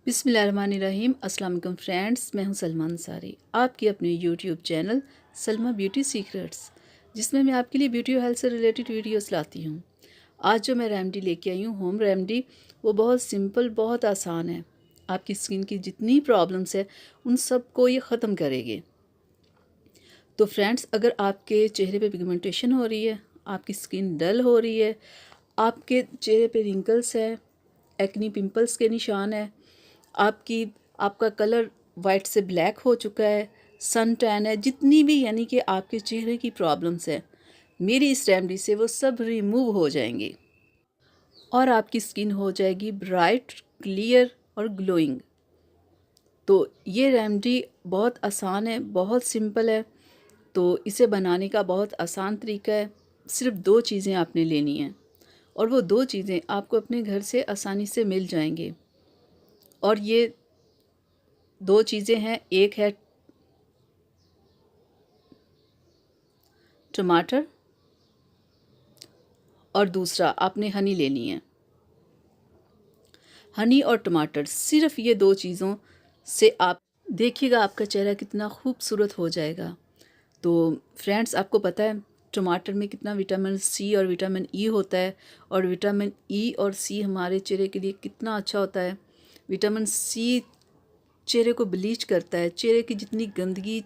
बिस्मिल्लाहिर्रहमानिर्रहीम। अस्सलाम वालेकुम फ्रेंड्स, मैं हूं सलमा अंसारी, आपकी अपने YouTube channel Salma beauty secrets, जिसमें मैं आपके लिए ब्यूटी और हेल्थ से रिलेटेड वीडियोस लाती हूं। आज जो मैं रेमेडी लेके आई हूं, होम रेमेडी, वो बहुत सिंपल, बहुत आसान है। आपकी स्किन की जितनी प्रॉब्लम्स है उन सब को ये ख़त्म करेगी। तो फ्रेंड्स, अगर आपके चेहरे पे पिगमेंटेशन हो रही है, आपकी स्किन डल हो रही है, आपके चेहरे पे रिंकल्स है, एक्नी पिंपल्स के निशान है, आपकी आपका कलर वाइट से ब्लैक हो चुका है, सन टैन है, जितनी भी यानी कि आपके चेहरे की प्रॉब्लम्स है, मेरी इस रेमेडी से वो सब रिमूव हो जाएंगी और आपकी स्किन हो जाएगी ब्राइट, क्लियर और ग्लोइंग। तो ये रेमेडी बहुत आसान है, बहुत सिंपल है। तो इसे बनाने का बहुत आसान तरीका है। सिर्फ दो चीज़ें आपने लेनी हैं और वो दो चीज़ें आपको अपने घर से आसानी से मिल जाएंगी। और ये दो चीज़ें हैं, एक है टमाटर और दूसरा आपने हनी लेनी है। हनी और टमाटर, सिर्फ ये दो चीज़ों से आप देखिएगा आपका चेहरा कितना खूबसूरत हो जाएगा। तो फ्रेंड्स, आपको पता है टमाटर में कितना विटामिन सी और विटामिन ई होता है, और विटामिन ई और सी हमारे चेहरे के लिए कितना अच्छा होता है। विटामिन सी चेहरे को ब्लीच करता है, चेहरे की जितनी गंदगी,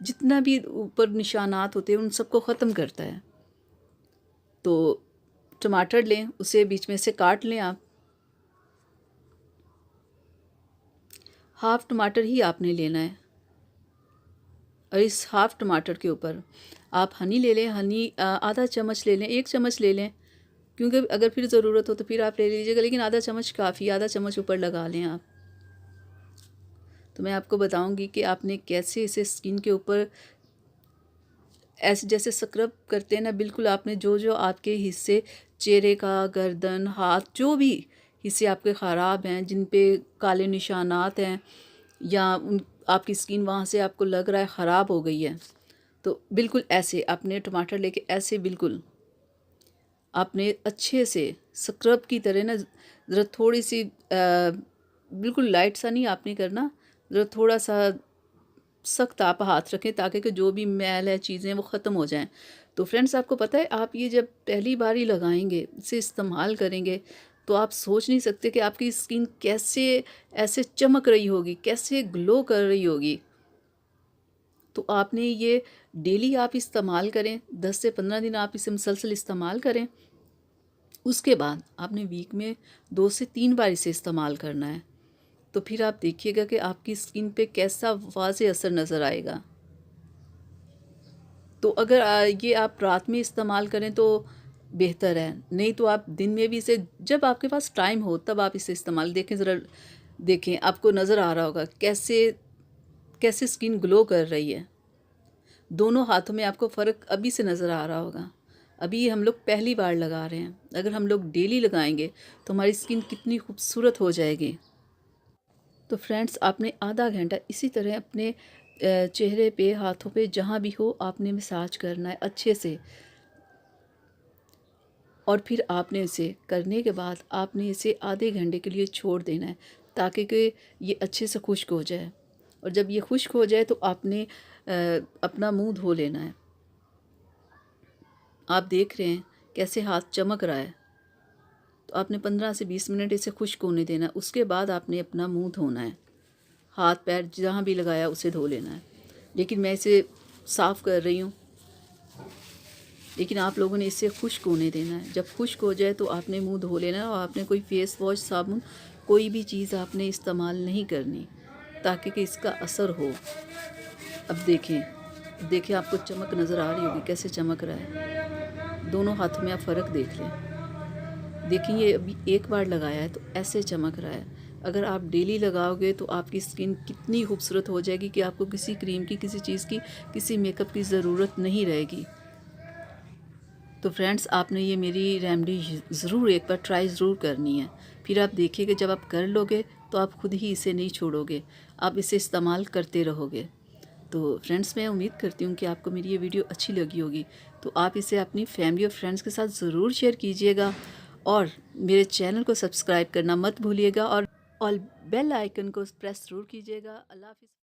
जितना भी ऊपर निशानात होते हैं उन सबको ख़त्म करता है। तो टमाटर लें, उसे बीच में से काट लें आप। हाफ़ टमाटर ही आपने लेना है और इस हाफ़ टमाटर के ऊपर आप हनी ले लें। हनी आधा चम्मच ले लें, एक चम्मच ले लें, क्योंकि अगर फिर ज़रूरत हो तो फिर आप ले लीजिएगा, लेकिन आधा चम्मच काफ़ी, आधा चम्मच ऊपर लगा लें आप। तो मैं आपको बताऊंगी कि आपने कैसे इसे स्किन के ऊपर ऐसे जैसे स्क्रब करते हैं ना, बिल्कुल आपने जो जो आपके हिस्से, चेहरे का, गर्दन, हाथ, जो भी हिस्से आपके ख़राब हैं, जिन पे काले निशानात हैं या उन आपकी स्किन वहाँ से आपको लग रहा है ख़राब हो गई है, तो बिल्कुल ऐसे आपने टमाटर लेके ऐसे बिल्कुल आपने अच्छे से स्क्रब की तरह ना, ज़रा थोड़ी सी बिल्कुल लाइट सा नहीं आपने करना, ज़रा थोड़ा सा सख्त आप हाथ रखें ताकि कि जो भी मैल है, चीज़ें, वो ख़त्म हो जाएं। तो फ्रेंड्स, आपको पता है आप ये जब पहली बार ही लगाएंगे, इसे इस्तेमाल करेंगे, तो आप सोच नहीं सकते कि आपकी स्किन कैसे ऐसे चमक रही होगी, कैसे ग्लो कर रही होगी। तो आपने ये डेली आप इस्तेमाल करें, 10 से 15 दिन आप इसे मुसलसल इस्तेमाल करें। उसके बाद आपने वीक में 2 से 3 बार इसे इस्तेमाल करना है। तो फिर आप देखिएगा कि आपकी स्किन पे कैसा वाज़ेह असर नज़र आएगा। तो अगर ये आप रात में इस्तेमाल करें तो बेहतर है, नहीं तो आप दिन में भी इसे, जब आपके पास टाइम हो तब आप इसे इस्तेमाल देखें, ज़रा देखें, आपको नज़र आ रहा होगा कैसे कैसे स्किन ग्लो कर रही है। दोनों हाथों में आपको फ़र्क अभी से नज़र आ रहा होगा। अभी हम लोग पहली बार लगा रहे हैं, अगर हम लोग डेली लगाएंगे तो हमारी स्किन कितनी खूबसूरत हो जाएगी। तो फ्रेंड्स, आपने आधा घंटा इसी तरह अपने चेहरे पे, हाथों पे, जहाँ भी हो आपने मसाज करना है अच्छे से। और फिर आपने इसे करने के बाद आपने इसे आधे घंटे के लिए छोड़ देना है ताकि कि ये अच्छे से खुश्क हो जाए। और जब ये खुश्क हो जाए तो आपने अपना मुंह धो लेना है। आप देख रहे हैं कैसे हाथ चमक रहा है, तो आपने 15 से 20 मिनट इसे खुश्क होने देना है। उसके बाद आपने अपना मुंह धोना है, हाथ पैर जहाँ भी लगाया उसे धो लेना है। लेकिन मैं इसे साफ़ कर रही हूँ, लेकिन आप लोगों ने इसे खुश्क होने देना है। जब खुश्क हो जाए तो आपने मुंह धो लेना है और आपने कोई फेस वॉश, साबुन, कोई भी चीज़ आपने इस्तेमाल नहीं करनी ताकि कि इसका असर हो। अब देखें, देखें आपको चमक नज़र आ रही होगी, कैसे चमक रहा है। दोनों हाथों में आप फ़र्क देख लें। देखिए, ये अभी एक बार लगाया है तो ऐसे चमक रहा है। अगर आप डेली लगाओगे तो आपकी स्किन कितनी खूबसूरत हो जाएगी कि आपको किसी क्रीम की, किसी चीज़ की, किसी मेकअप की ज़रूरत नहीं रहेगी। तो फ्रेंड्स, आपने ये मेरी रेमेडी ज़रूर एक बार ट्राई ज़रूर करनी है। फिर आप देखिएगा जब आप कर लोगे तो आप खुद ही इसे नहीं छोड़ोगे, आप इसे इस्तेमाल करते रहोगे। तो फ्रेंड्स, मैं उम्मीद करती हूँ कि आपको मेरी ये वीडियो अच्छी लगी होगी। तो आप इसे अपनी फैमिली और फ्रेंड्स के साथ ज़रूर शेयर कीजिएगा और मेरे चैनल को सब्सक्राइब करना मत भूलिएगा और और बेल आइकन को प्रेस ज़रूर कीजिएगा। अल्लाह हाफ़िज़।